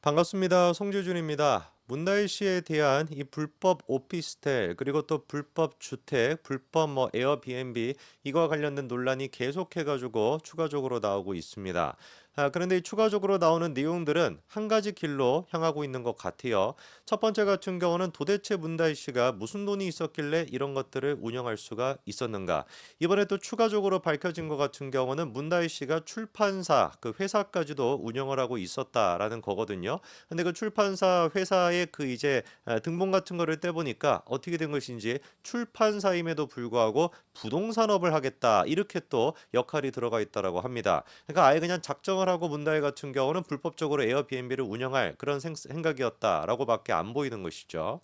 반갑습니다. 송재준입니다. 문다일 씨에 대한 이 불법 오피스텔 그리고 또 불법 주택, 불법 에어비앤비 이거와 관련된 논란이 계속해 가지고 추가적으로 나오고 있습니다. 그런데 이 추가적으로 나오는 내용들은 한 가지 길로 향하고 있는 것 같아요. 첫 번째 같은 경우는 도대체 문다일 씨가 무슨 돈이 있었길래 이런 것들을 운영할 수가 있었는가? 이번에 또 추가적으로 밝혀진 것 같은 경우는 문다일 씨가 출판사 그 회사까지도 운영을 하고 있었다라는 거거든요. 근데 그 출판사 회사의 그 이제 등본 같은 거를 떼보니까 어떻게 된 것인지 출판사임에도 불구하고 부동산업을 하겠다 이렇게 또 역할이 들어가 있다라고 합니다. 그러니까 아예 그냥 작정을 하고 문다일 같은 경우는 불법적으로 에어비앤비를 운영할 그런 생각이었다라고밖에 안 보이는 것이죠.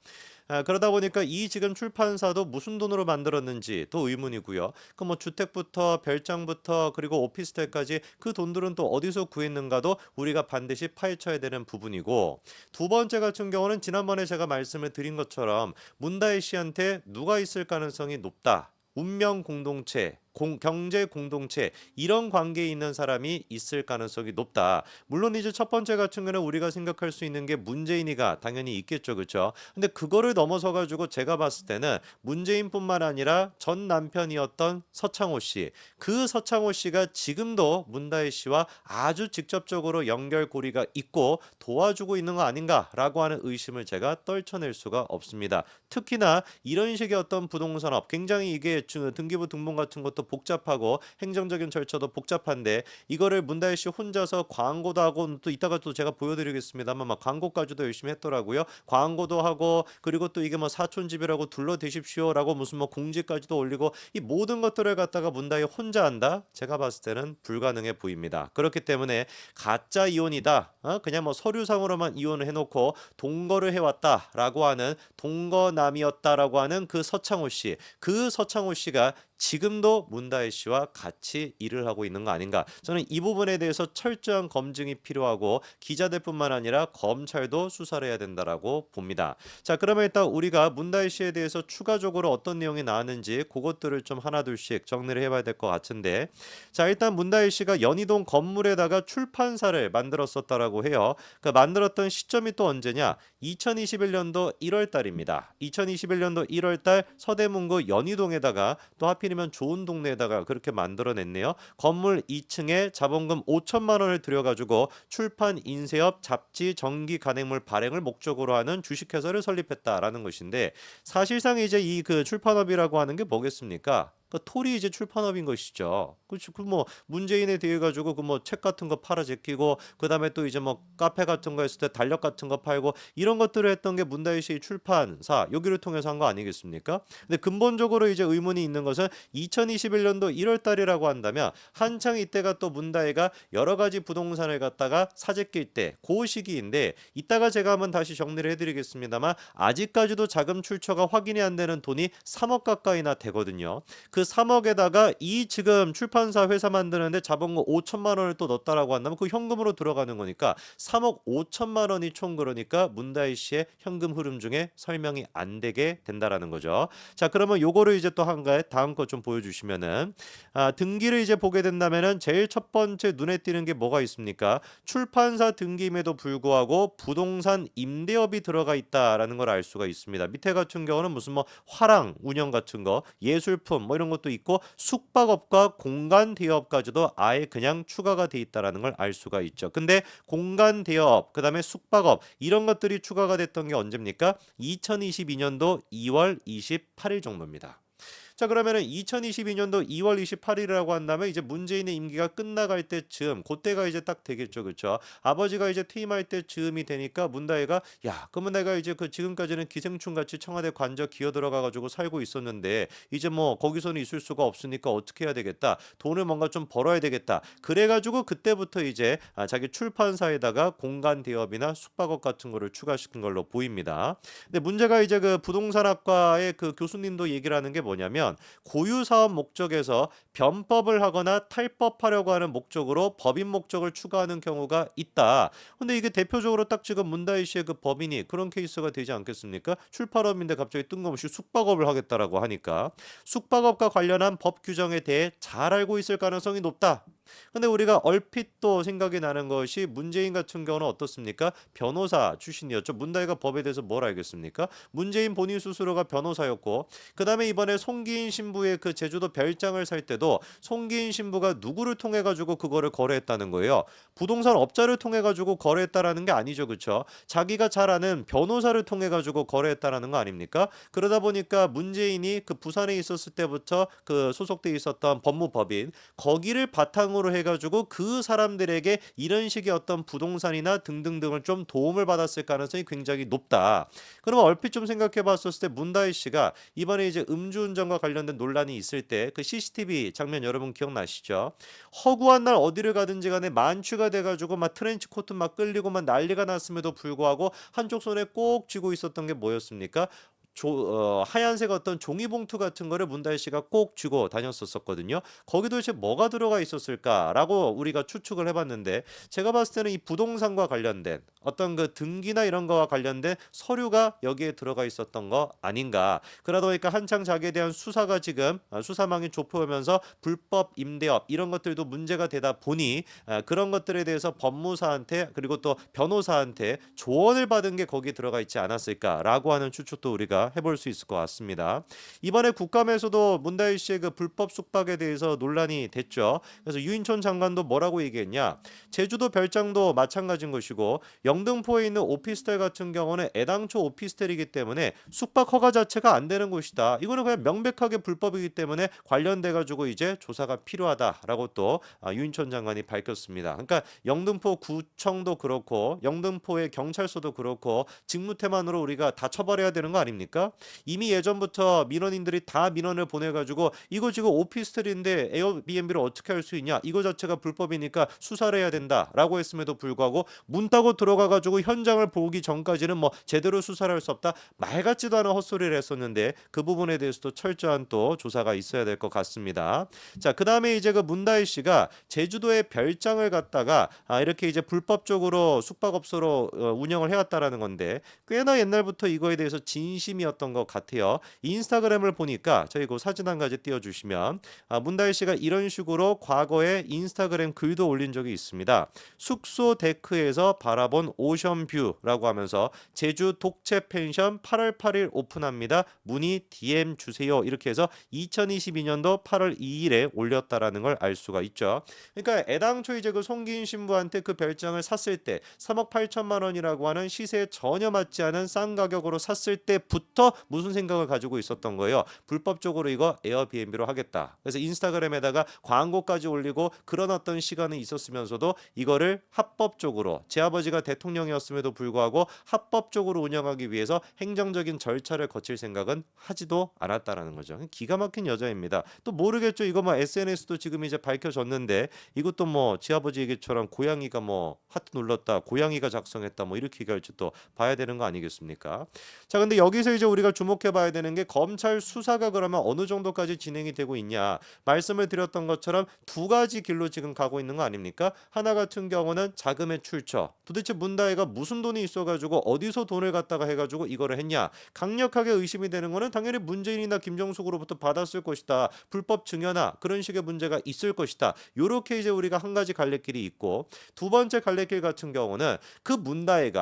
그러다 보니까 이 지금 출판사도 무슨 돈으로 만들었는지 또 의문이고요. 그 뭐 주택부터 별장부터 그리고 오피스텔까지 그 돈들은 또 어디서 구했는가도 우리가 반드시 파헤쳐야 되는 부분이고, 두 번째 같은 경우는 지난번에 제가 말씀을 드린 것처럼 문다혜 씨한테 누가 있을 가능성이 높다. 운명 공동체, 경제 공동체 이런 관계에 있는 사람이 있을 가능성이 높다. 물론 이제 첫 번째 같은 경우는 우리가 생각할 수 있는 게 문재인이가 당연히 있겠죠. 그렇죠? 근데 그거를 넘어서 가지고 제가 봤을 때는 문재인뿐만 아니라 전 남편이었던 서창호 씨. 그 서창호 씨가 지금도 문다혜 씨와 아주 직접적으로 연결고리가 있고 도와주고 있는 거 아닌가라고 하는 의심을 제가 떨쳐낼 수가 없습니다. 특히나 이런 식의 어떤 부동산업 굉장히 이게 등기부 등본 같은 것도 복잡하고 행정적인 절차도 복잡한데 이거를 문다혜 씨 혼자서 광고도 하고 또 이따가 또 제가 보여드리겠습니다만 막 광고까지도 열심히 했더라고요. 광고도 하고 그리고 또 이게 뭐 사촌집이라고 둘러대십시오라고 무슨 뭐 공지까지도 올리고 이 모든 것들을 갖다가 문다혜 혼자 한다? 제가 봤을 때는 불가능해 보입니다. 그렇기 때문에 가짜 이혼이다. 그냥 뭐 서류상으로만 이혼을 해놓고 동거를 해왔다라고 하는 동거남이었다라고 하는 그 서창호 씨. 그 서창호 씨가 지금도 문다혜 씨와 같이 일을 하고 있는 거 아닌가? 저는 이 부분에 대해서 철저한 검증이 필요하고 기자들뿐만 아니라 검찰도 수사를 해야 된다라고 봅니다. 자, 그러면 일단 우리가 문다혜 씨에 대해서 추가적으로 어떤 내용이 나왔는지 그것들을 좀 하나둘씩 정리를 해봐야 될 것 같은데, 자, 일단 문다혜 씨가 연희동 건물에다가 출판사를 만들었었다라고 해요. 그 만들었던 시점이 또 언제냐? 2021년도 1월 달입니다. 2021년도 1월 달 서대문구 연희동에다가 또 하필이면 좋은 동네에다가 그렇게 만들어냈네요. 건물 2층에 자본금 5천만 원을 들여가지고 출판, 인쇄업, 잡지, 전기 간행물 발행을 목적으로 하는 주식회사를 설립했다라는 것인데, 사실상 이제 이 그 출판업이라고 하는 게 뭐겠습니까? 그 톨이 이제 출판업인 것이죠. 그렇죠. 그 뭐 문재인에 대해 가지고 그 뭐 책 같은 거 팔아 제끼고 그다음에 또 이제 뭐 카페 같은 거 했을 때 달력 같은 거 팔고 이런 것들을 했던 게 문다혜 씨 출판사 여기를 통해서 한 거 아니겠습니까? 근데 근본적으로 이제 의문이 있는 것은 2021년도 1월 달이라고 한다면 한창 이때가 또 문다혜가 여러 가지 부동산을 갖다가 사재낄 때 그 시기인데, 이따가 제가 한번 다시 정리를 해드리겠습니다만 아직까지도 자금 출처가 확인이 안 되는 돈이 3억 가까이나 되거든요. 그 3억에다가 이 지금 출판사 회사 만드는데 자본금 5천만 원을 또 넣었다라고 한다면 그 현금으로 들어가는 거니까 3억 5천만 원이 총, 그러니까 문다혜 씨의 현금 흐름 중에 설명이 안 되게 된다라는 거죠. 자, 그러면 요거를 이제 또 한가에 다음 거 좀 보여주시면은, 등기를 이제 보게 된다면은 제일 첫 번째 눈에 띄는 게 뭐가 있습니까? 출판사 등기임에도 불구하고 부동산 임대업이 들어가 있다라는 걸 알 수가 있습니다. 밑에 같은 경우는 무슨 뭐 화랑 운영 같은 거, 예술품 뭐 이런 것도 있고 숙박업과 공간 대여업까지도 아예 그냥 추가가 돼 있다라는 걸 알 수가 있죠. 근데 공간 대여업, 그다음에 숙박업 이런 것들이 추가가 됐던 게 언제입니까? 2022년도 2월 28일 정도입니다. 자, 그러면은 2022년도 2월 28일이라고 한다면 이제 문재인의 임기가 끝나갈 때쯤 그때가 이제 딱 되겠죠. 그렇죠? 아버지가 이제 퇴임할 때쯤이 되니까 문다혜가 야, 그러면 내가 이제 그 지금까지는 기생충 같이 청와대 관저 기어 들어가 가지고 살고 있었는데 이제 뭐 거기서는 있을 수가 없으니까 어떻게 해야 되겠다. 돈을 뭔가 좀 벌어야 되겠다. 그래 가지고 그때부터 이제 자기 출판사에다가 공간 대여업이나 숙박업 같은 거를 추가시킨 걸로 보입니다. 근데 문제가 이제 그 부동산학과의 그 교수님도 얘기를 하는 게 뭐냐면, 고유 사업 목적에서 변법을 하거나 탈법하려고 하는 목적으로 법인 목적을 추가하는 경우가 있다. 근데 이게 대표적으로 딱 지금 문다혜 씨의 그 법인이 그런 케이스가 되지 않겠습니까? 출판업인데 갑자기 뜬금없이 숙박업을 하겠다라고 하니까 숙박업과 관련한 법 규정에 대해 잘 알고 있을 가능성이 높다. 근데 우리가 얼핏 또 생각이 나는 것이 문재인 같은 경우는 어떻습니까? 변호사 출신이었죠. 문다혜가 법에 대해서 뭘 알겠습니까? 문재인 본인 스스로가 변호사였고 그다음에 이번에 송기인 신부의 그 제주도 별장을 살 때도 송기인 신부가 누구를 통해 가지고 그거를 거래했다는 거예요. 부동산 업자를 통해 가지고 거래했다라는 게 아니죠. 그렇죠? 자기가 잘 아는 변호사를 통해 가지고 거래했다라는 거 아닙니까? 그러다 보니까 문재인이 그 부산에 있었을 때부터 그 소속돼 있었던 법무법인 거기를 바탕으로 해가지고 그 사람들에게 이런 식의 어떤 부동산이나 등등등을 좀 도움을 받았을 가능성이 굉장히 높다. 그러면 얼핏 좀 생각해 봤었을 때 문다희 씨가 이번에 이제 음주운전과 관련된 논란이 있을 때 그 CCTV 장면 여러분 기억나시죠? 허구한 날 어디를 가든지 간에 만취가 돼가지고 막 트렌치 코트 막 끌리고 막 난리가 났음에도 불구하고 한쪽 손에 꼭 쥐고 있었던 게 뭐였습니까? 하얀색 어떤 종이봉투 같은 거를 문다혜 씨가 꼭 쥐고 다녔었거든요. 거기 도대체 뭐가 들어가 있었을까라고 우리가 추측을 해봤는데 제가 봤을 때는 이 부동산과 관련된 어떤 그 등기나 이런 거와 관련된 서류가 여기에 들어가 있었던 거 아닌가. 그러다 보니까 한창 자기에 대한 수사가 지금 수사망이 좁혀오면서 불법 임대업 이런 것들도 문제가 되다 보니 그런 것들에 대해서 법무사한테 그리고 또 변호사한테 조언을 받은 게 거기 들어가 있지 않았을까라고 하는 추측도 우리가 해볼 수 있을 것 같습니다. 이번에 국감에서도 문다희 씨의 그 불법 숙박에 대해서 논란이 됐죠. 그래서 유인촌 장관도 뭐라고 얘기했냐? 제주도 별장도 마찬가지인 것이고 영등포에 있는 오피스텔 같은 경우는 애당초 오피스텔이기 때문에 숙박 허가 자체가 안 되는 곳이다. 이거는 그냥 명백하게 불법이기 때문에 관련돼 가지고 이제 조사가 필요하다라고 또 유인촌 장관이 밝혔습니다. 그러니까 영등포 구청도 그렇고 영등포의 경찰서도 그렇고 직무태만으로 우리가 다 처벌해야 되는 거 아닙니까? 이미 예전부터 민원인들이 다 민원을 보내가지고 이거 지금 오피스텔인데 에어비앤비를 어떻게 할 수 있냐? 이거 자체가 불법이니까 수사를 해야 된다라고 했음에도 불구하고 문 따고 들어가가지고 현장을 보기 전까지는 뭐 제대로 수사를 할 수 없다 말 같지도 않은 헛소리를 했었는데 그 부분에 대해서도 철저한 또 조사가 있어야 될 것 같습니다. 자, 그 다음에 이제 그 문다희 씨가 제주도의 별장을 갖다가 이렇게 이제 불법적으로 숙박업소로 운영을 해왔다라는 건데 꽤나 옛날부터 이거에 대해서 진심이었던 것 같아요. 인스타그램을 보니까 저희 그 사진 한 가지 띄워주시면 문다희 씨가 이런 식으로 과거에 인스타그램 글도 올린 적이 있습니다. 숙소 데크에서 바라본 오션뷰라고 하면서 제주 독채 펜션 8월 8일 오픈합니다. 문의 DM 주세요. 이렇게 해서 2022년도 8월 2일에 올렸다라는 걸 알 수가 있죠. 그러니까 애당초 이제 그 송기인 신부한테 그 별장을 샀을 때 3억 8천만 원이라고 하는 시세에 전혀 맞지 않은 싼 가격으로 샀을 때부터 무슨 생각을 가지고 있었던 거예요. 불법적으로 이거 에어비앤비로 하겠다. 그래서 인스타그램에다가 광고까지 올리고 그런 어떤 시간이 있었으면서도 이거를 합법적으로 제 아버지가 대통령이었음에도 불구하고 합법적으로 운영하기 위해서 행정적인 절차를 거칠 생각은 하지도 않았다라는 거죠. 기가 막힌 여자입니다. 또 모르겠죠. 이거 뭐 SNS도 지금 이제 밝혀졌는데 이것도 뭐 지 아버지 얘기처럼 고양이가 뭐 하트 눌렀다, 고양이가 작성했다 뭐 이렇게 얘기할지 또 봐야 되는 거 아니겠습니까? 자, 근데 여기서 이제 우리가 주목해 봐야 되는 게 검찰 수사가 그러면 어느 정도까지 진행이 되고 있냐. 말씀을 드렸던 것처럼 두 가지 길로 지금 가고 있는 거 아닙니까? 하나 같은 경우는 자금의 출처. 도대체 문다혜가 무슨 돈이 있어가지고 어디서 돈을 갖다가 해가지고 이거를 했냐. 강력하게 의심이 되는 거는 당연히 문재인이나 김정숙으로부터 받았을 것이다. 불법 증여나 그런 식의 문제가 있을 것이다. 요렇게 이제 우리가 한 가지 갈래길이 있고 두 번째 갈래길 같은 경우는 그 문다의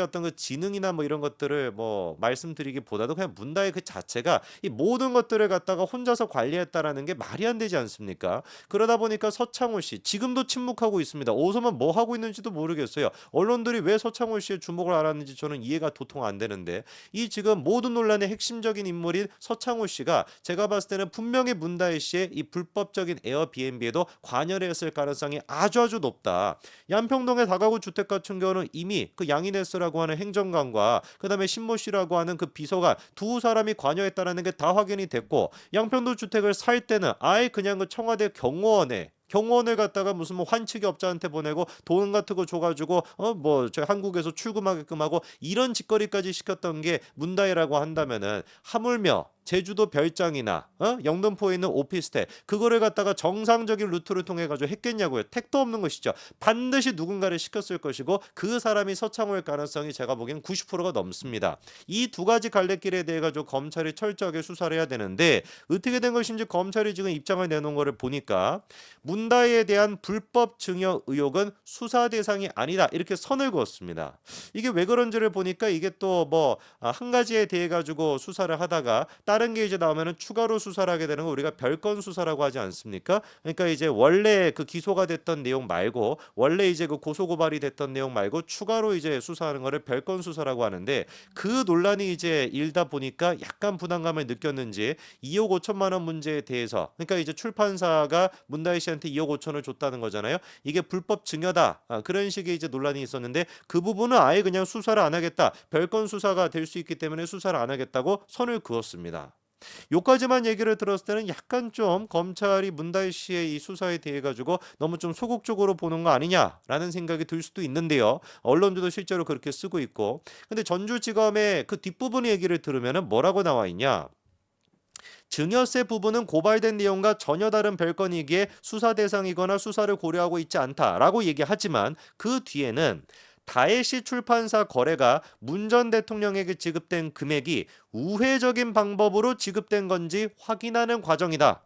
어떤 그 지능이나 뭐 이런 것들을 뭐 말씀드리기보다도 그냥 문다의 그 자체가 이 모든 것들을 갖다가 혼자서 관리했다라는 게 말이 안 되지 않습니까? 그러다 보니까 서창호 씨 지금도 침묵하고 있습니다. 어디서만 뭐 하고 있는지도 모르겠어요. 언론들이 왜 서창호 씨의 주목을 알았는지 저는 이해가 도통 안 되는데 이 지금 모든 논란의 핵심적인 인물인 서창호 씨가 제가 봤을 때는 분명히 문다혜 씨의 이 불법적인 에어비앤비에도 관여를 했을 가능성이 아주 높다. 양평동의 다가구 주택 같은 경우는 이미 그 양이네스라고 하는 행정관과 그다음에 신모 씨라고 하는 그 비서관 두 사람이 관여했다라는 게 다 확인이 됐고 양평동 주택을 살 때는 아예 그냥 그 청와대 경호원을 갖다가 무슨 뭐 환측이 업자한테 보내고 돈 같은 거 줘가지고 뭐 저 한국에서 출금하게끔 하고 이런 짓거리까지 시켰던 게 문다혜라고 한다면은 하물며 제주도 별장이나 영등포에 있는 오피스텔 그거를 갖다가 정상적인 루트를 통해 가지고 했겠냐고요. 택도 없는 것이죠. 반드시 누군가를 시켰을 것이고 그 사람이 서창호일 가능성이 제가 보기엔 90%가 넘습니다. 이 두 가지 갈래길에 대해 가지고 검찰이 철저하게 수사를 해야 되는데 어떻게 된 것인지 검찰이 지금 입장을 내놓은 거를 보니까 문다희에 대한 불법 증여 의혹은 수사 대상이 아니다 이렇게 선을 그었습니다. 이게 왜 그런지를 보니까 이게 또 뭐 한 가지에 대해 가지고 수사를 하다가 다른 게 이제 나오면은 추가로 수사를 하게 되는 거 우리가 별건 수사라고 하지 않습니까? 그러니까 이제 원래 그 기소가 됐던 내용 말고 원래 이제 그 고소 고발이 됐던 내용 말고 추가로 이제 수사하는 거를 별건 수사라고 하는데 그 논란이 이제 일다 보니까 약간 부담감을 느꼈는지 2억 5천만 원 문제에 대해서 그러니까 이제 출판사가 문다희 씨한테 2억 5천을 줬다는 거잖아요. 이게 불법 증여다. 그런 식의 이제 논란이 있었는데 그 부분은 아예 그냥 수사를 안 하겠다. 별건 수사가 될 수 있기 때문에 수사를 안 하겠다고 선을 그었습니다. 요까지만 얘기를 들었을 때는 약간 좀 검찰이 문다희 씨의 이 수사에 대해 가지고 너무 좀 소극적으로 보는 거 아니냐라는 생각이 들 수도 있는데요. 언론들도 실제로 그렇게 쓰고 있고. 근데 전주지검의 그 뒷부분 얘기를 들으면은 뭐라고 나와 있냐? 증여세 부분은 고발된 내용과 전혀 다른 별건이기에 수사 대상이거나 수사를 고려하고 있지 않다라고 얘기하지만 그 뒤에는 다혜씨 출판사 거래가 문 전 대통령에게 지급된 금액이 우회적인 방법으로 지급된 건지 확인하는 과정이다.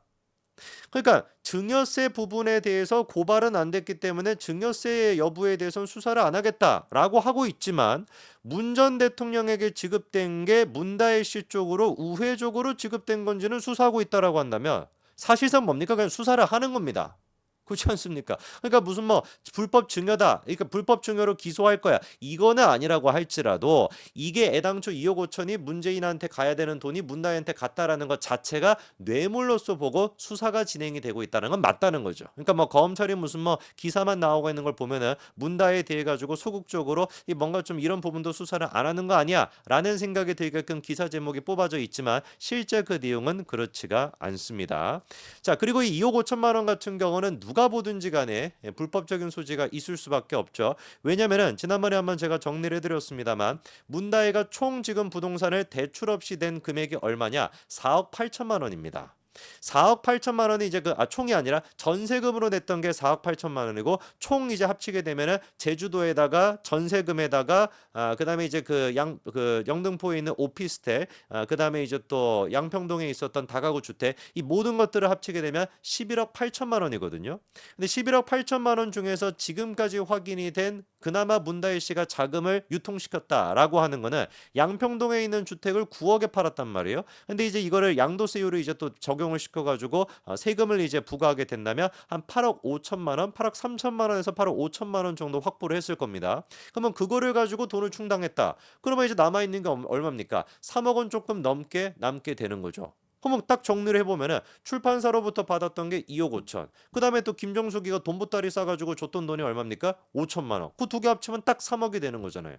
그러니까 증여세 부분에 대해서 고발은 안 됐기 때문에 증여세 여부에 대해서는 수사를 안 하겠다라고 하고 있지만 문 전 대통령에게 지급된 게 문다혜 씨 쪽으로 우회적으로 지급된 건지는 수사하고 있다라고 한다면 사실상 뭡니까? 그냥 수사를 하는 겁니다. 그렇지 않습니까? 그러니까 무슨 뭐 불법 증여다. 그러니까 불법 증여로 기소할 거야. 이거는 아니라고 할지라도 이게 애당초 2억 5천이 문재인한테 가야 되는 돈이 문다희한테 갔다라는 것 자체가 뇌물로서 보고 수사가 진행이 되고 있다는 건 맞다는 거죠. 그러니까 뭐 검찰이 무슨 뭐 기사만 나오고 있는 걸 보면은 문다희에 대해 가지고 소극적으로 이 뭔가 좀 이런 부분도 수사를 안 하는 거 아니야라는 생각이 들게끔 기사 제목이 뽑아져 있지만 실제 그 내용은 그렇지가 않습니다. 자, 그리고 이 2억 5천만 원 같은 경우는 누가 보든지 간에 불법적인 소지가 있을 수밖에 없죠. 왜냐면은 지난번에 한번 제가 정리를 해드렸습니다만 문다희가 총 지금 부동산을 대출 없이 낸 금액이 얼마냐? 4억 8천만 원입니다. 4억 8천만 원이 이제 총이 아니라 전세금으로 냈던 게 4억 8천만 원이고 총 이제 합치게 되면은 제주도에다가 전세금에다가 그다음에 이제 그 영등포에 있는 오피스텔 그다음에 이제 또 양평동에 있었던 다가구 주택 이 모든 것들을 합치게 되면 11억 8천만 원이거든요. 근데 11억 8천만 원 중에서 지금까지 확인이 된 그나마 문다희 씨가 자금을 유통시켰다라고 하는 거는 양평동에 있는 주택을 9억에 팔았단 말이에요. 근데 이제 이거를 양도세율을 이제 또 적용을 시켜가지고 세금을 이제 부과하게 된다면 한 8억 5천만 원, 8억 3천만 원에서 8억 5천만 원 정도 확보를 했을 겁니다. 그러면 그거를 가지고 돈을 충당했다. 그러면 이제 남아 있는 게 얼마입니까? 3억 원 조금 넘게 남게 되는 거죠. 그러면 딱 정리를 해보면은 출판사로부터 받았던 게 2억 5천. 그 다음에 또 김정숙이가 돈 보따리 싸가지고 줬던 돈이 얼마입니까? 5천만 원. 그 두 개 합치면 딱 3억이 되는 거잖아요.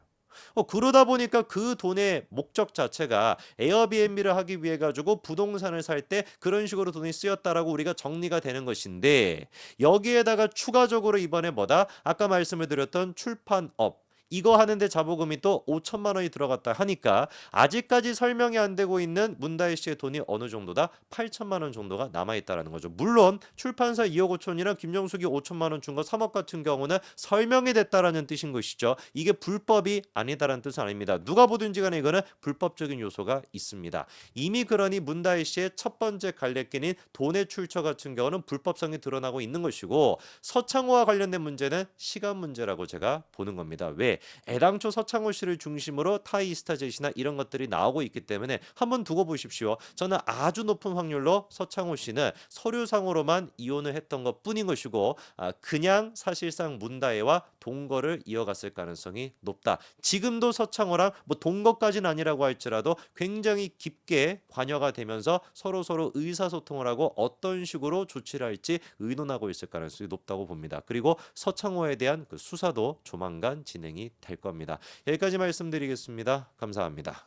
그러다 보니까 그 돈의 목적 자체가 에어비앤비를 하기 위해 가지고 부동산을 살 때 그런 식으로 돈이 쓰였다라고 우리가 정리가 되는 것인데 여기에다가 추가적으로 이번에 뭐다? 아까 말씀을 드렸던 출판업 이거 하는데 자보금이 또 5천만 원이 들어갔다 하니까 아직까지 설명이 안 되고 있는 문다희 씨의 돈이 어느 정도다? 8천만 원 정도가 남아있다라는 거죠. 물론 출판사 2억 5천이랑 김정숙이 5천만 원 준 거 3억 같은 경우는 설명이 됐다라는 뜻인 것이죠. 이게 불법이 아니다라는 뜻은 아닙니다. 누가 보든지 간에 이거는 불법적인 요소가 있습니다. 이미 그러니 문다희 씨의 첫 번째 갈래길인 돈의 출처 같은 경우는 불법성이 드러나고 있는 것이고 서창호와 관련된 문제는 시간 문제라고 제가 보는 겁니다. 왜? 애당초 서창호 씨를 중심으로 타이스타젯이나 이런 것들이 나오고 있기 때문에 한번 두고 보십시오. 저는 아주 높은 확률로 서창호 씨는 서류상으로만 이혼을 했던 것 뿐인 것이고 그냥 사실상 문다혜와 동거를 이어갔을 가능성이 높다. 지금도 서창호랑 뭐 동거까지는 아니라고 할지라도 굉장히 깊게 관여가 되면서 서로 의사소통을 하고 어떤 식으로 조치를 할지 의논하고 있을 가능성이 높다고 봅니다. 그리고 서창호에 대한 그 수사도 조만간 진행이 될 겁니다. 여기까지 말씀드리겠습니다. 감사합니다.